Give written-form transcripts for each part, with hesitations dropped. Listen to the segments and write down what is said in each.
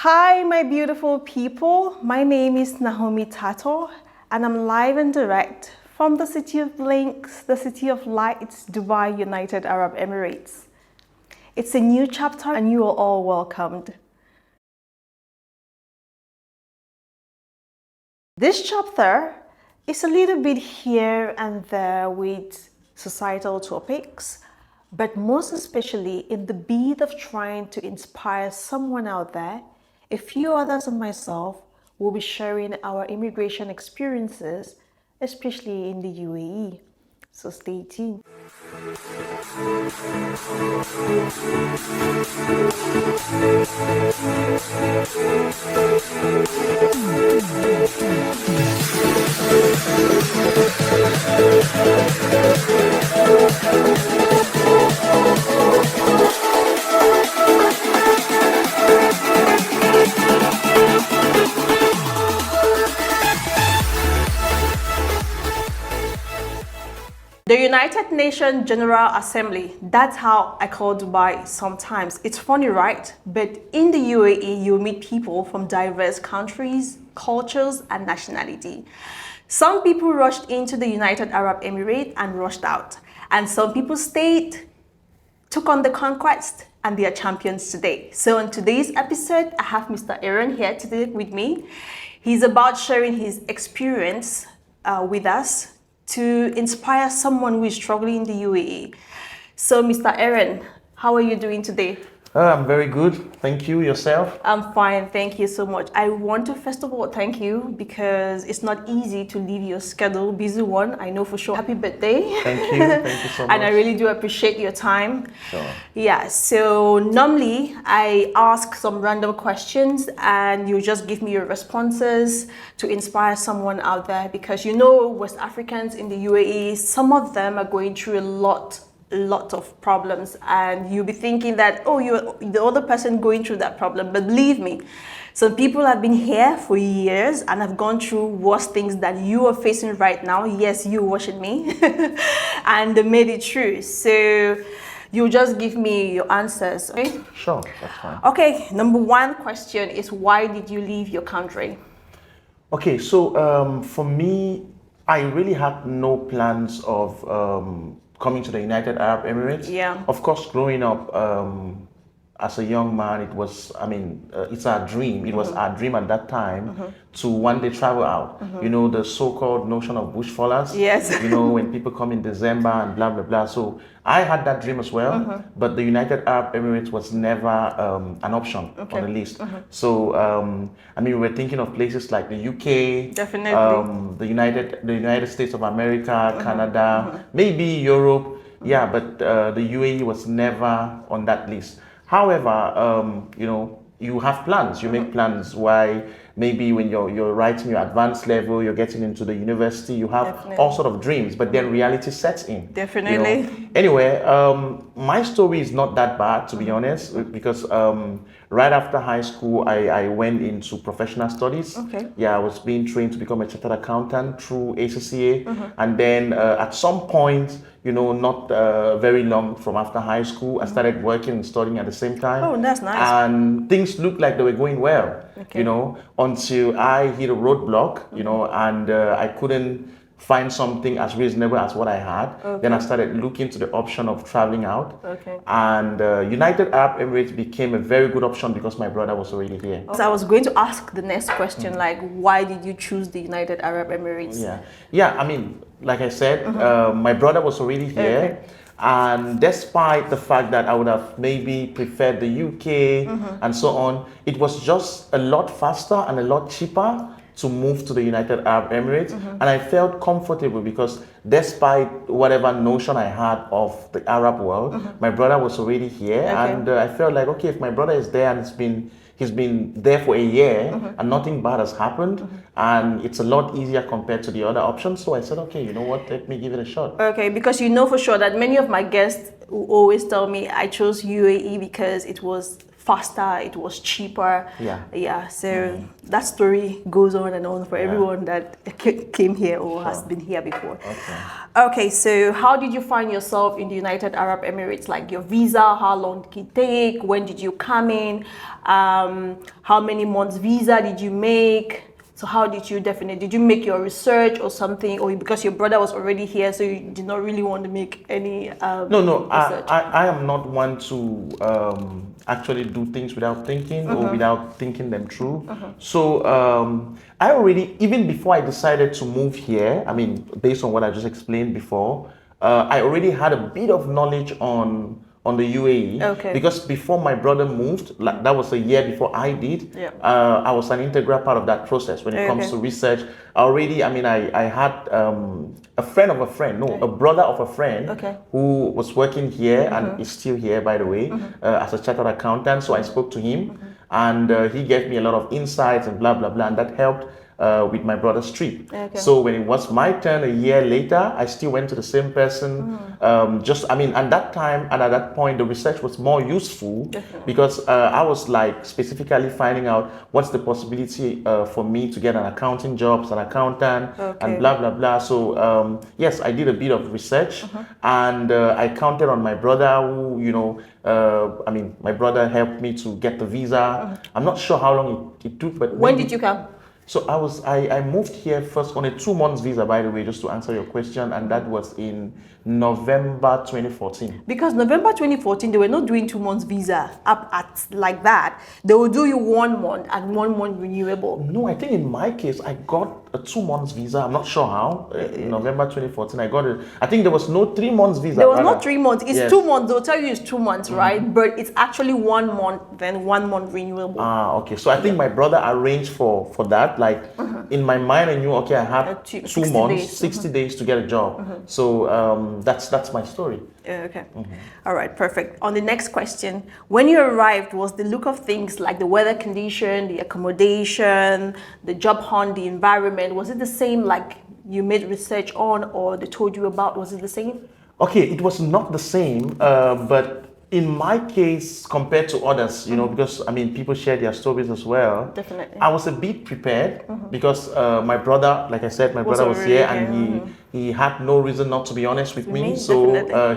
Hi, my beautiful people. My name is Naomi Tataw, and I'm live and direct from the city of blinks, the city of lights, Dubai, United Arab Emirates. It's a new chapter, and you are all welcomed. This chapter is a little bit here and there with societal topics, but most especially in the beat of trying to inspire someone out there. A few others and myself will be sharing our immigration experiences, especially in the UAE. So stay tuned. The United Nations General Assembly, that's how I call Dubai sometimes. It's funny, right? But in the UAE, you'll meet people from diverse countries, cultures, and nationality. Some people rushed into the United Arab Emirates and rushed out. And some people stayed, took on the conquest, and they are champions today. So in today's episode, I have Mr. Aaron here today with me. He's about sharing his experience with us to inspire someone who is struggling in the UAE. So, Mr. Aaron, how are you doing today? I'm very good. Thank you. Yourself? I'm fine. Thank you so much. I want to first of all thank you because it's not easy to leave your schedule, busy one. I know for sure. Happy birthday. Thank you. Thank you so much. And I really do appreciate your time. Sure. Yeah, so normally I ask some random questions and you just give me your responses to inspire someone out there because you know West Africans in the UAE, some of them are going through a lot of problems, and you'll be thinking that, oh, you're the other person going through that problem. But believe me, some people have been here for years and have gone through worse things that you are facing right now. Yes, you watching me. And they made it through. So you just give me your answers, okay? Sure, that's fine. Okay, number one question is, why did you leave your country? Okay, so for me, I really had no plans of coming to the United Arab Emirates. Yeah. Of course, growing up as a young man, it was, it's our dream. It was our dream at that time to one day travel out. You know, the so-called notion of bush fallers. Yes. You know, when people come in December and blah, blah, blah. So I had that dream as well, but the United Arab Emirates was never an option on the list. So, we were thinking of places like the UK, definitely, the United States of America, Canada, maybe Europe. Yeah, but the UAE was never on that list. However, you know, you have plans. You make plans. Why? Maybe when you're writing your advanced level, you're getting into the university, you have all sort of dreams, but then reality sets in. Definitely. You know? Anyway, my story is not that bad, to be honest, because right after high school, I went into professional studies. Okay. Yeah, I was being trained to become a chartered accountant through ACCA. And then at some point, you know, not very long from after high school, I started working and studying at the same time. Oh, that's nice. And things looked like they were going well, okay, you know, until I hit a roadblock, you know, and I couldn't find something as reasonable as what I had. Okay. Then I started looking to the option of traveling out. Okay. And United Arab Emirates became a very good option because my brother was already here. So I was going to ask the next question, like, why did you choose the United Arab Emirates? Yeah, I mean, like I said, my brother was already here. Okay. And despite the fact that I would have maybe preferred the UK and so on, it was just a lot faster and a lot cheaper to move to the United Arab Emirates. And I felt comfortable because despite whatever notion I had of the Arab world, my brother was already here. Okay. And I felt like, okay, if my brother is there and he's been there for a year and nothing bad has happened, and it's a lot easier compared to the other options. So I said, okay, you know what, let me give it a shot. Okay, because you know for sure that many of my guests will always tell me I chose UAE because it was faster, it was cheaper. Yeah. So that story goes on and on for everyone that came here or has been here before. Okay, so how did you find yourself in the United Arab Emirates? Like your visa, how long did it take? When did you come in? How many months visa did you make? So how did you make your research or something, or because your brother was already here, so you did not really want to make any research? I am not one to actually do things without thinking or without thinking them through. So I already, even before I decided to move here, I mean, based on what I just explained before, I already had a bit of knowledge on the UAE, because before my brother moved, like that was a year before I did, I was an integral part of that process when it comes to research. Already, I mean, I had a friend of a friend, a brother of a friend who was working here and is still here, by the way, as a chartered accountant. So I spoke to him and he gave me a lot of insights and blah, blah, blah, and that helped with my brother's trip. So when it was my turn a year later, I still went to the same person. At that time and at that point, the research was more useful because I was like specifically finding out what's the possibility for me to get an accounting job as an accountant and blah, blah, blah. So yes, I did a bit of research and I counted on my brother who, my brother helped me to get the visa. I'm not sure how long it took, but when did you come? So I moved here first on a 2 months visa, by the way, just to answer your question, and that was in November 2014. Because November 2014, they were not doing 2 months visa up at like that. They will do you 1 month and 1 month renewable. No, I think in my case, I got a 2 months visa. I'm not sure how. In November 2014, I got it. I think there was no 3 months visa. There was not 3 months. It's 2 months. They'll tell you it's 2 months, right? But it's actually 1 month, then 1 month renewable. Okay. So I think my brother arranged for that. Like in my mind, I knew, okay, I have 2 months, days. 60 days to get a job. So that's my story. Okay. All right, perfect. On the next question, when you arrived, was the look of things like the weather condition, the accommodation, the job hunt, the environment, was it the same like you made research on or they told you about? Was it the same? Okay, it was not the same, but in my case, compared to others, because I mean, people share their stories as well. Definitely. I was a bit prepared because my brother, like I said, my brother was here and he had no reason not to be honest with me. So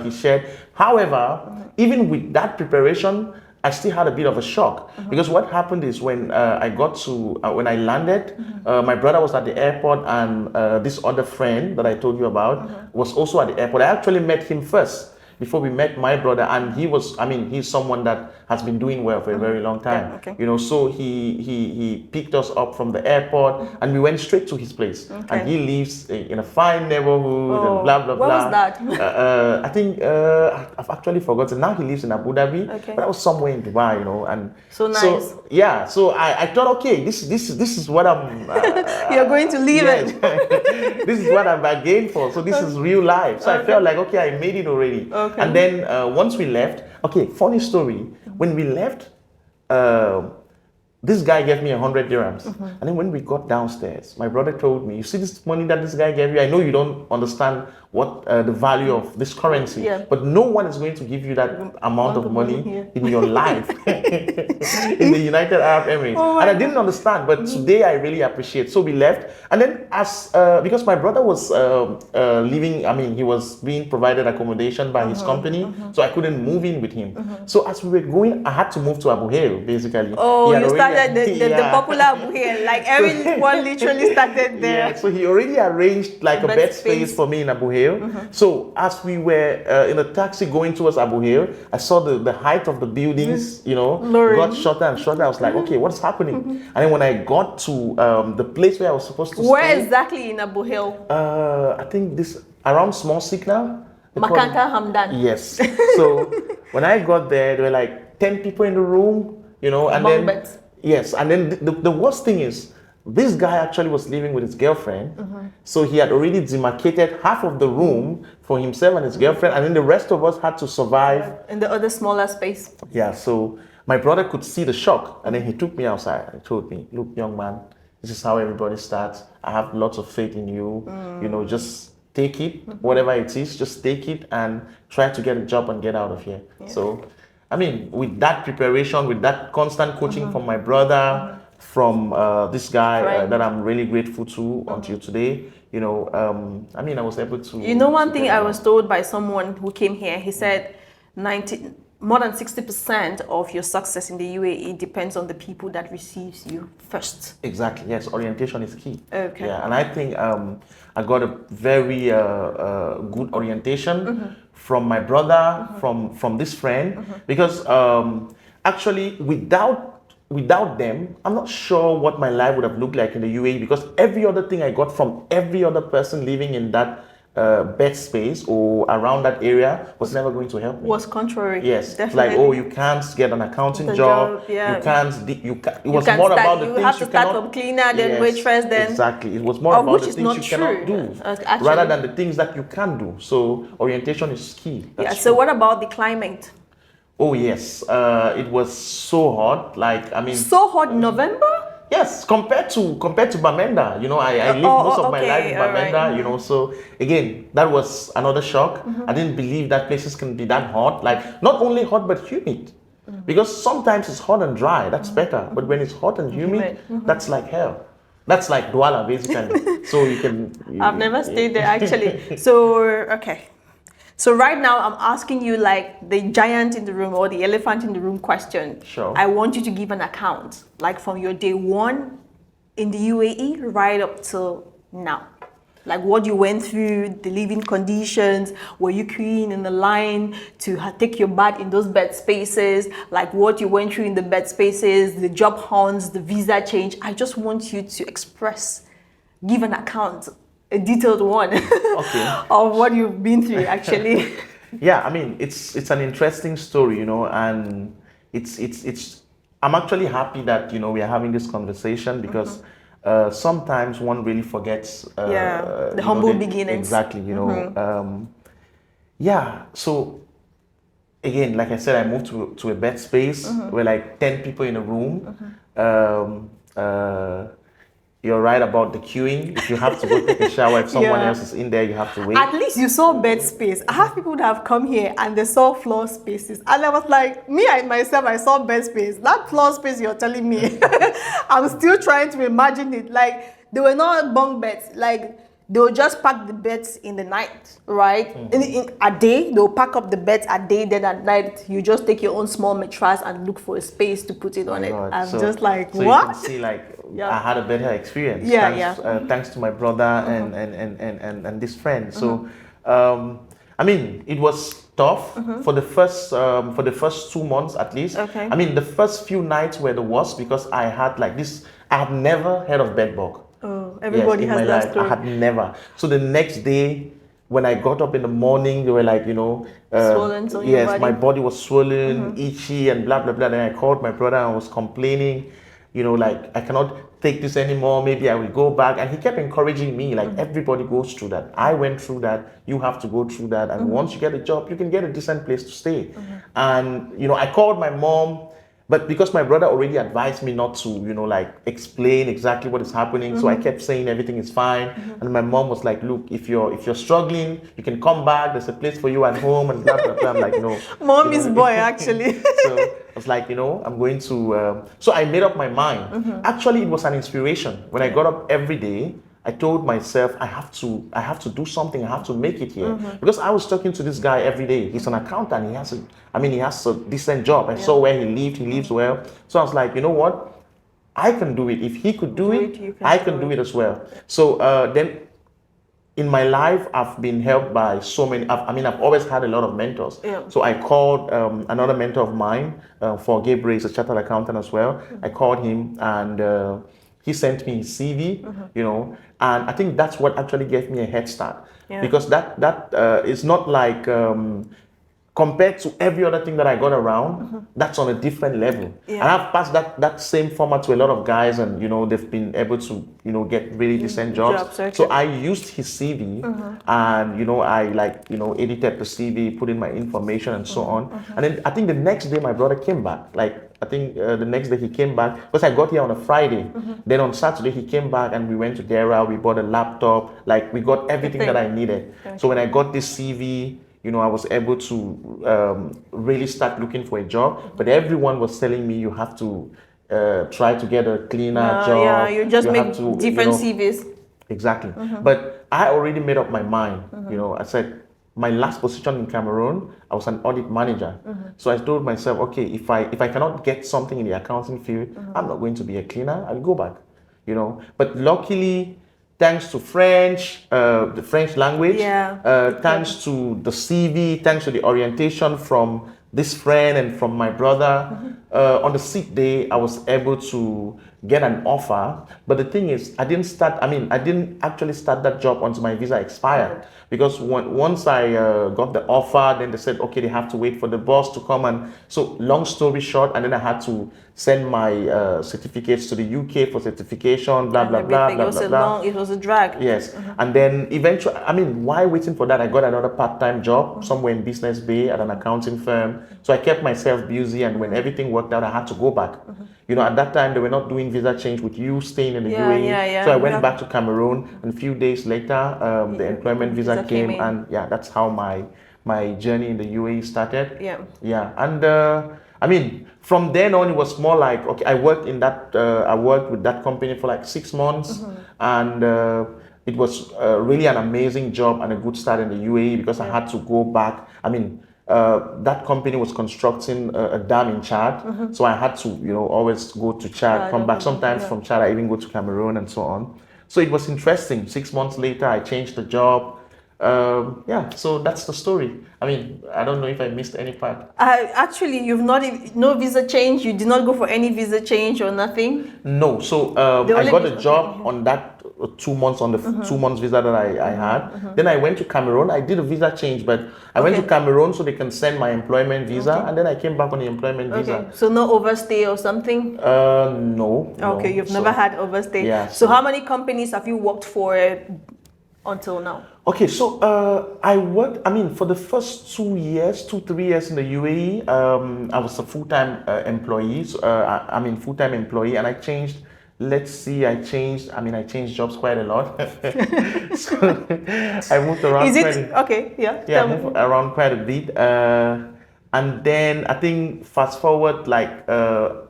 he shared. However, even with that preparation, I still had a bit of a shock because what happened is when when I landed, my brother was at the airport and this other friend that I told you about was also at the airport. I actually met him first before we met my brother, and he's someone that has been doing well for a very long time. So he picked us up from the airport and we went straight to his place. And he lives in a fine neighborhood and blah, blah, blah. Where was that? I think I've actually forgotten. Now he lives in Abu Dhabi, but that was somewhere in Dubai, and so nice. So I thought, okay, this is what I'm you're going to leave it. This is what I'm bargained for. So this is real life. So I felt like, okay, I made it already. And then once we left, okay, funny story. When we left, this guy gave me 100 dirhams. And then when we got downstairs, my brother told me, you see this money that this guy gave you? I know you don't understand what the value of this currency, but no one is going to give you that amount of money in your life in the United Arab Emirates. And I didn't understand, but today I really appreciate. So we left. And then because my brother was living, he was being provided accommodation by his company, so I couldn't move in with him. So as we were going, I had to move to Abu Dhabi, basically. Oh, you started the popular Abu Dhabi, like everyone literally started there. Yeah, so he already arranged like a bed space for me in Abu Dhabi. So as we were in a taxi going towards Abu Dhabi, I saw the height of the buildings, got shorter and shorter. I was like, okay, what's happening? And then when I got to the place where I was supposed to stay. Where exactly in Abu Dhabi? I think this around Small Signal. Makanta Hamdan. Yes. So when I got there, there were like 10 people in the room, and then beds. Yes, and then the worst thing is, this guy actually was living with his girlfriend, so he had already demarcated half of the room for himself and his girlfriend, and then the rest of us had to survive in the other smaller space. Yeah, so my brother could see the shock, and then he took me outside and told me, look, young man, this is how everybody starts. I have lots of faith in you. Just take it, whatever it is, just take it and try to get a job and get out of here. So I mean, with that preparation, with that constant coaching from my brother, from this guy that I'm really grateful to until today, you know, I mean, I was able to. You know, one thing I was told by someone who came here, he said more than 60% of your success in the UAE depends on the people that receives you first. Exactly. Yes, orientation is key. Okay. Yeah, and I think I got a very good orientation from my brother, from this friend, because actually without them, I'm not sure what my life would have looked like in the UAE, because every other thing I got from every other person living in that bed space or around that area was never going to help me. Was contrary. Yes, definitely. like, oh, you can't get an accounting job. Yeah. You can't. It was more about the things you have to start from cleaner, then waitress, then exactly. It was more about the things you true. cannot do, Actually, rather than the things that you can do. So orientation is key. Yeah. So what about the climate? Oh yes, it was so hot. Like, I mean, so hot in November. Yes, compared to Bamenda, you know, I lived most of my life in Bamenda, right. you know, so again, that was another shock. I didn't believe that places can be that hot, like not only hot but humid, because sometimes it's hot and dry, that's better, but when it's hot and humid, that's like hell. That's like Douala basically. So you can. I've never stayed there actually. So okay. So right now I'm asking you like the giant in the room or the elephant in the room question. Sure. I want you to give an account, like from your day one in the UAE right up till now. Like what you went through, the living conditions, were you queuing in the line to take your bath in those bed spaces, like what you went through in the bed spaces, the job hunts, the visa change. I just want you to give an account, a detailed one of what you've been through actually. Yeah, I mean, it's an interesting story, you know, and it's I'm actually happy that, you know, we are having this conversation, because sometimes one really forgets the humble beginnings. Exactly, you know. Yeah, so again, like I said, I moved to a bed space where like 10 people in a room. You're right about the queuing. If you have to go take a shower, if someone else is in there, you have to wait. At least you saw bed space. I have people that have come here and they saw floor spaces. And I was like, I saw bed space. That floor space you're telling me, I'm still trying to imagine it. Like, they were not bunk beds. Like, they will just pack the beds in the night, right? In a day, they'll pack up the beds a day. Then at night, you just take your own small mattress and look for a space to put it on it. I'm just like, so what? You can see, like, I had a better experience. Thanks to my brother and this friend. So, I mean, it was tough for the first 2 months at least. Okay. I mean, the first few nights were the worst, because I had like this. I had never heard of bed bug. Oh, everybody has that story. I had never. So the next day, when I got up in the morning, they were like, you know, swollen. So yes, my body was swollen, itchy, and blah blah blah. Then I called my brother and I was complaining, you know, like, I cannot take this anymore. Maybe I will go back. And he kept encouraging me, like, everybody goes through that. I went through that. You have to go through that. And once you get a job, you can get a decent place to stay. And you know, I called my mom. But because my brother already advised me not to, you know, like, explain exactly what is happening, so I kept saying everything is fine. And my mom was like, look, if you're struggling, you can come back. There's a place for you at home, and blah blah blah. I'm like, no. Mommy's boy, actually. So I was like, you know, I'm going to. So I made up my mind. Actually, it was an inspiration. When I got up every day, I told myself, I have to do something. I have to make it here, because I was talking to this guy every day. He's an accountant. He has a decent job. I saw where he lived. He lives well. So I was like, you know what? I can do it. If he could do it, I can do it as well. So then, in my life, I've been helped by so many. I've always had a lot of mentors. So I called another mentor of mine, for Gabriel, he's a chartered accountant as well. I called him, and he sent me his CV, you know, and I think that's what actually gave me a head start, because that is not like, compared to every other thing that I got around, that's on a different level. And I've passed that same format to a lot of guys, and you know, they've been able to, you know, get really decent jobs. So I used his CV, and you know, I like, you know, edited the CV, put in my information and so on. And then I think the next day my brother came back. Like, I think the next day he came back, because I got here on a Friday. Then on Saturday he came back, and we went to Dera. We bought a laptop. Like, we got everything that I needed. So when I got this CV, I was able to really start looking for a job. But everyone was telling me you have to try to get a cleaner job. Yeah, you just make have to, different CVs. Exactly. But I already made up my mind. I said, my last position in Cameroon, I was an audit manager. So I told myself, okay, if I cannot get something in the accounting field, I'm not going to be a cleaner. I'll go back. But luckily, thanks to French, the French language, thanks to the CV, thanks to the orientation from this friend and from my brother, on the 6th day, I was able to get an offer. But the thing is, I didn't actually start that job until my visa expired. Because once I got the offer, then they said, okay, they have to wait for the boss to come. And so long story short, and then I had to send my certificates to the UK for certification, blah, blah, blah, blah, blah, blah. It was a drag. Yes. And then eventually, while waiting for that, I got another part-time job somewhere in Business Bay at an accounting firm. So I kept myself busy, and when everything worked out, I had to go back. At that time, they were not doing visa change with you staying in the UAE. So I went back to Cameroon, and a few days later, the employment visa came, and that's how my journey in the UAE started. And from then on, it was more like, okay, I worked with that company for like 6 months, and it was really an amazing job and a good start in the UAE because I had to go back. That company was constructing a dam in Chad, so I had to, always go to Chad, come back. Sometimes from Chad, I even go to Cameroon and so on. So it was interesting. 6 months later, I changed the job. So that's the story. I don't know if I missed any part. Actually, you've no visa change. You did not go for any visa change or nothing. No. So I got a job on that 2 months on the 2 months visa that I had. Then I went to Cameroon. I did a visa change, but I went to Cameroon so they can send my employment visa, and then I came back on the employment visa. So no overstay or something? No. Okay, you've never had overstay. Yeah. So how many companies have you worked for until now? Okay, so I worked, for the first 3 years in the UAE, I was a full-time employee. Full-time employee, and I changed. I changed jobs quite a lot. So I moved around. I moved around quite a bit. And then I think fast forward,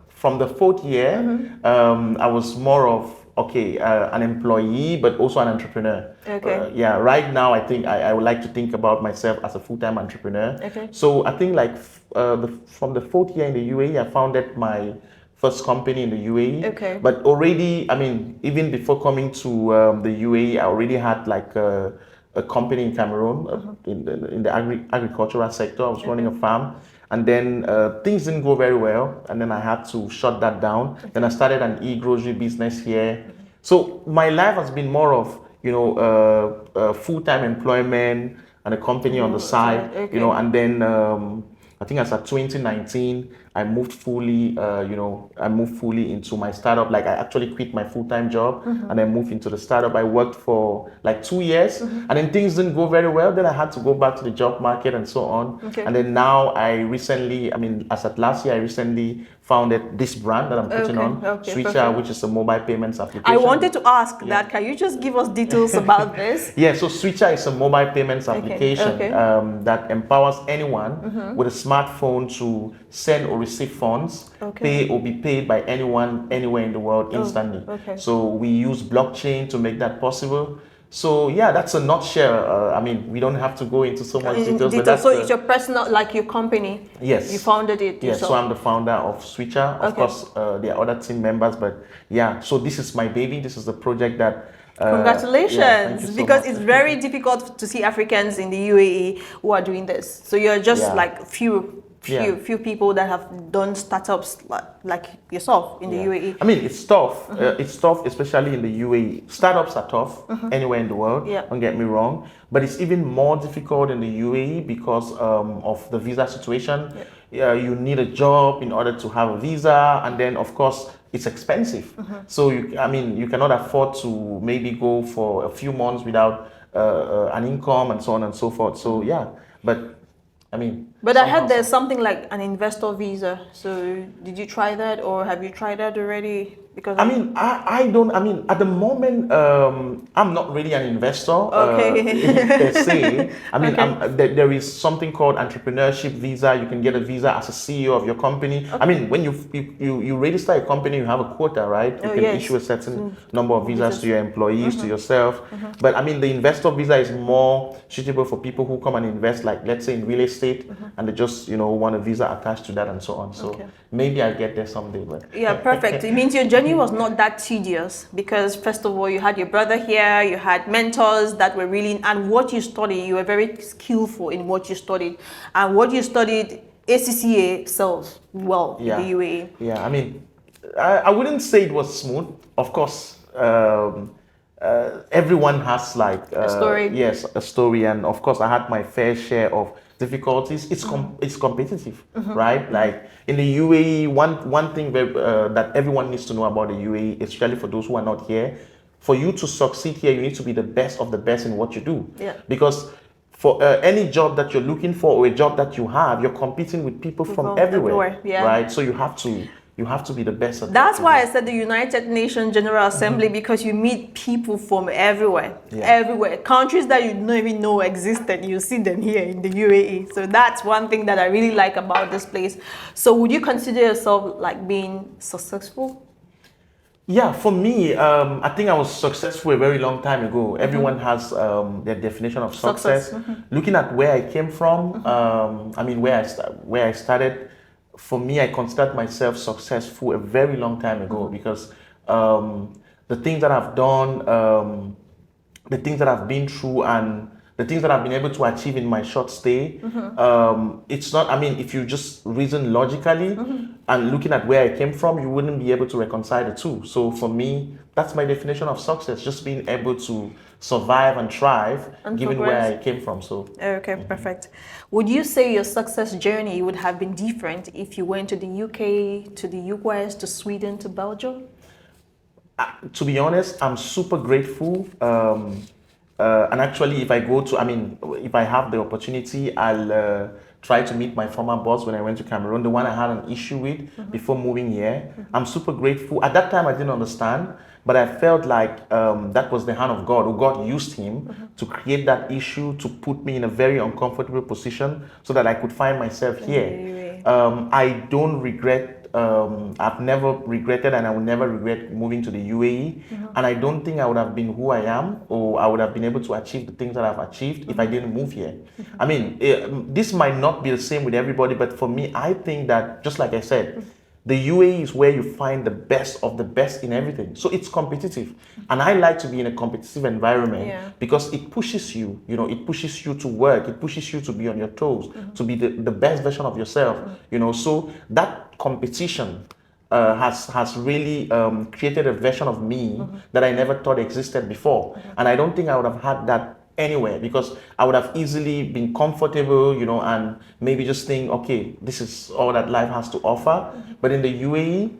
from the 4th year, I was more of an employee, but also an entrepreneur. Right now, I think I would like to think about myself as a full-time entrepreneur. So I think from the 4th year in the UAE, I founded my first company in the UAE. But already, even before coming to the UAE, I already had a company in Cameroon in the agricultural sector. I was running a farm. And then things didn't go very well, and then I had to shut that down. Then I started an e-grocery business here. So my life has been more of, full-time employment and a company on the side, and then I think as of 2019, I moved fully, into my startup. I actually quit my full-time job and I moved into the startup. I worked for 2 years, and then things didn't go very well. Then I had to go back to the job market and so on. And then now I recently, as of last year, I recently founded this brand that I'm putting on, SWYCHR, which is a mobile payments application. I wanted to ask that. Can you just give us details about this? So SWYCHR is a mobile payments application that empowers anyone with a smartphone to send or receive funds, pay or be paid by anyone, anywhere in the world instantly. So we use blockchain to make that possible. So that's a nutshell. We don't have to go into so much details. But so it's your personal, your company? Yes. You founded it yourself? Yes, so I'm the founder of SWYCHR. Of course, there are other team members, but so this is my baby. This is the project that congratulations, because it's very difficult to see Africans in the UAE who are doing this. So you're just few people that have done startups like yourself in the UAE. It's tough. It's tough, especially in the UAE. Startups are tough anywhere in the world. Don't get me wrong, but it's even more difficult in the UAE because of the visa situation. You need a job in order to have a visa, and then of course it's expensive. So you cannot afford to maybe go for a few months without an income and so on and so forth. So but I heard there's something like an investor visa. So did you try that, or have you tried that already? Because I mean, I don't, I mean, at the moment, I'm not really an investor, per se. I mean, there is something called Entrepreneurship Visa. You can get a visa as a CEO of your company. I mean, when you register a company, you have a quota, right? You can issue a certain number of visas to your employees, to yourself. But I mean, the investor visa is more suitable for people who come and invest, like, let's say in real estate, and they just, want a visa attached to that and so on. So maybe I'll get there someday. But yeah, perfect. It means your journey was not that tedious because, first of all, you had your brother here, you had mentors that were really, and what you studied, you were very skillful in what you studied. And what you studied, ACCA sells well in the UAE. Yeah, I mean, I wouldn't say it was smooth. Of course, everyone has like a story. Yes, a story. And of course, I had my fair share of difficulties. It's competitive, right? Like in the UAE, one thing that everyone needs to know about the UAE, especially for those who are not here, for you to succeed here, you need to be the best of the best in what you do. Yeah. Because for any job that you're looking for or a job that you have, you're competing with people from everywhere, right? So you have to be the best at That's why I said the United Nations General Assembly, because you meet people from everywhere, everywhere. Countries that you don't even know existed, you see them here in the UAE. So that's one thing that I really like about this place. So would you consider yourself like being successful? Yeah, for me, I think I was successful a very long time ago. Everyone has their definition of success. Looking at where I came from, I mean, where I started, for me, I considered myself successful a very long time ago because the things that I've done, the things that I've been through, and the things that I've been able to achieve in my short stay, it's not, I mean, if you just reason logically and looking at where I came from, you wouldn't be able to reconcile the two. So for me, that's my definition of success, just being able to survive and thrive and given progress. Where I came from. So okay, perfect. Would you say your success journey would have been different if you went to the UK, to the US, to Sweden, to Belgium? To be honest, I'm super grateful. And actually, if I go to, I mean, if I have the opportunity, I'll try to meet my former boss when I went to Cameroon, the one I had an issue with before moving here. I'm super grateful. At that time, I didn't understand, but I felt like that was the hand of God, or God used him to create that issue, to put me in a very uncomfortable position so that I could find myself here. I don't regret, I've never regretted, and I will never regret moving to the UAE. And I don't think I would have been who I am, or I would have been able to achieve the things that I've achieved if I didn't move here. I mean, this might not be the same with everybody, but for me, I think that, just like I said, the UAE is where you find the best of the best in everything. So it's competitive. And I like to be in a competitive environment because it pushes you, it pushes you to work. It pushes you to be on your toes, to be the best version of yourself, So that competition has really created a version of me that I never thought existed before. And I don't think I would have had that anywhere, because I would have easily been comfortable, and maybe just think, okay, this is all that life has to offer. But in the UAE,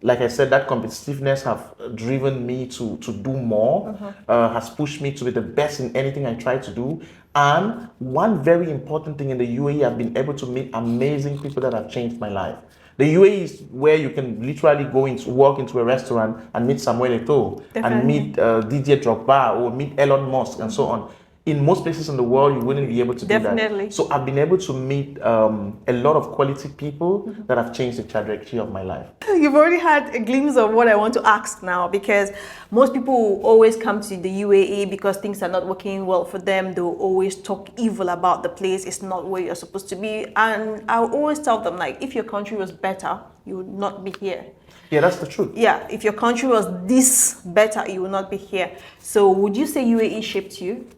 like I said, that competitiveness have driven me to do more, has pushed me to be the best in anything I try to do. And one very important thing in the UAE, I've been able to meet amazing people that have changed my life. The UAE is where you can literally walk into a restaurant and meet Samuel Eto'o, and meet Didier Drogba, or meet Elon Musk, and so on. In most places in the world, you wouldn't be able to do that. So I've been able to meet a lot of quality people that have changed the trajectory of my life. You've already had a glimpse of what I want to ask now, because most people always come to the UAE because things are not working well for them. They'll always talk evil about the place. It's not where you're supposed to be. And I'll always tell them, like, if your country was better, you would not be here. Yeah, that's the truth. Yeah, if your country was this better, you would not be here. So would you say UAE shaped you?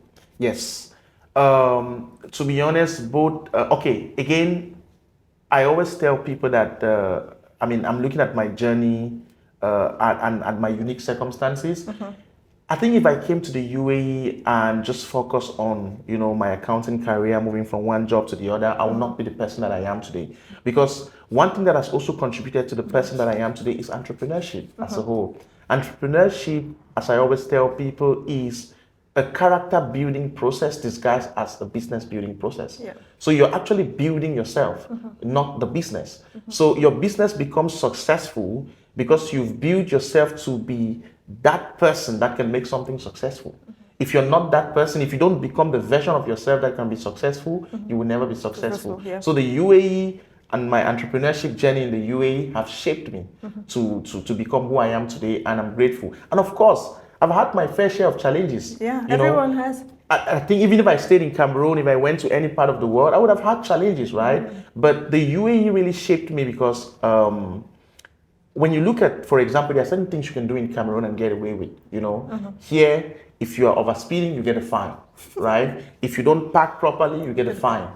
Yes. To be honest, both, okay, again, I always tell people that, I mean, I'm looking at my journey and my unique circumstances. I think if I came to the UAE and just focus on, my accounting career, moving from one job to the other, I will not be the person that I am today. Because one thing that has also contributed to the person that I am today is entrepreneurship as a whole. Entrepreneurship, as I always tell people, is a character building process disguised as a business building process. So you're actually building yourself, not the business. So your business becomes successful because you've built yourself to be that person that can make something successful. If you're not that person, if you don't become the version of yourself that can be successful, you will never be successful. Yeah. So the UAE and my entrepreneurship journey in the UAE have shaped me to become who I am today, and I'm grateful. And of course, I've had my fair share of challenges. Yeah, everyone has. I think even if I stayed in Cameroon, if I went to any part of the world, I would have had challenges, right? But the UAE really shaped me because when you look at, for example, there are certain things you can do in Cameroon and get away with, Here, if you are overspeeding, you get a fine, right? If you don't park properly, you get a fine.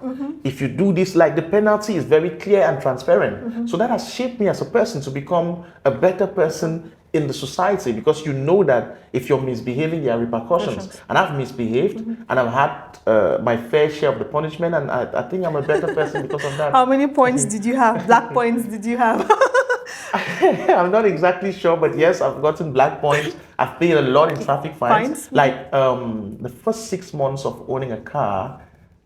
If you do this, like the penalty is very clear and transparent. So that has shaped me as a person to become a better person in the society, because you know that if you're misbehaving, there are repercussions. And I've misbehaved, and I've had my fair share of the punishment, and I think I'm a better person because of that. How many points did you have? Black points did you have? I'm not exactly sure, but yes, I've gotten black points. I've paid a lot in traffic fines. Like the first 6 months of owning a car,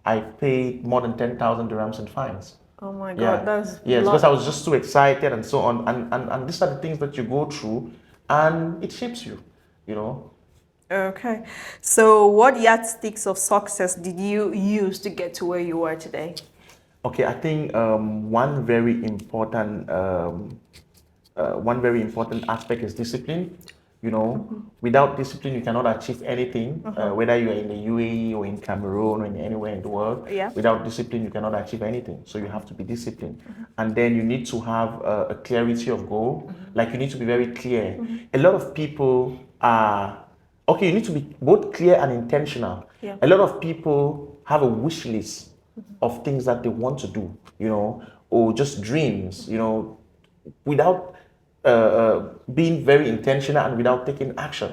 I paid more than 10,000 dirhams in fines. Oh my God, that's because I was just too excited and so on. And these are the things that you go through, and it shapes you, Okay. So what yardsticks of success did you use to get to where you are today? Okay, I think one very important aspect is discipline. Without discipline, you cannot achieve anything, whether you are in the UAE or in Cameroon or anywhere in the world. Yeah. Without discipline, you cannot achieve anything. So you have to be disciplined. And then you need to have a clarity of goal. Like you need to be very clear. A lot of people are, you need to be both clear and intentional. Yeah. A lot of people have a wish list of things that they want to do, or just dreams, without being very intentional and without taking action.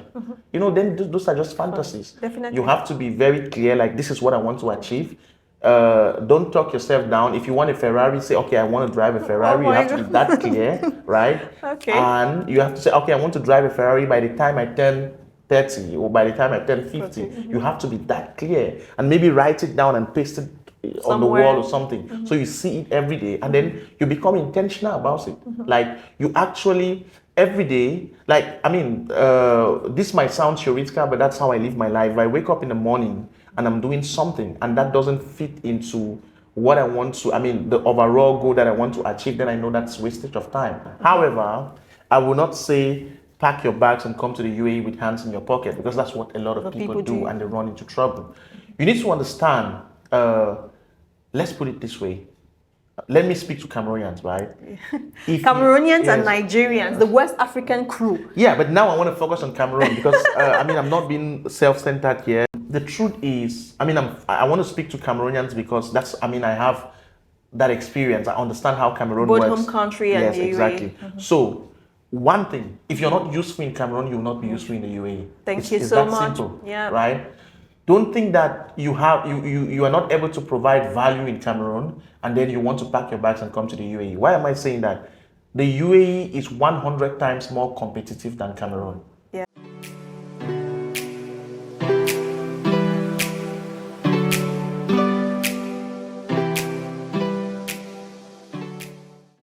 Then those are just fantasies. Definitely. You have to be very clear, like, this is what I want to achieve. Don't talk yourself down. If you want a Ferrari, say, okay, I want to drive a Ferrari. You have to be that clear, right? Okay. And you have to say, okay, I want to drive a Ferrari by the time I turn 30 or by the time I turn 50. You have to be that clear, and maybe write it down and paste it on the wall or something, so you see it every day, and then you become intentional about it. Like you actually every day, like this might sound theoretical, but that's how I live my life. If I wake up in the morning and I'm doing something and that doesn't fit into what I want to, the overall goal that I want to achieve, then I know that's wastage of time. However, I will not say pack your bags and come to the UAE with hands in your pocket, because that's what a lot of people do, and they run into trouble. You need to understand, let's put it this way. Let me speak to Cameroonians, right? Cameroonians and Nigerians, the West African crew. Yeah, but now I want to focus on Cameroon because, I'm not being self-centered here. The truth is, I want to speak to Cameroonians because I have that experience. I understand how Cameroon works. Both home country and the UAE. Exactly. So, one thing, if you're not useful in Cameroon, you will not be useful in the UAE. Thank you so much. Simple, yeah. Right? Don't think that you are not able to provide value in Cameroon and then you want to pack your bags and come to the UAE. Why am I saying that? The UAE is 100 times more competitive than Cameroon.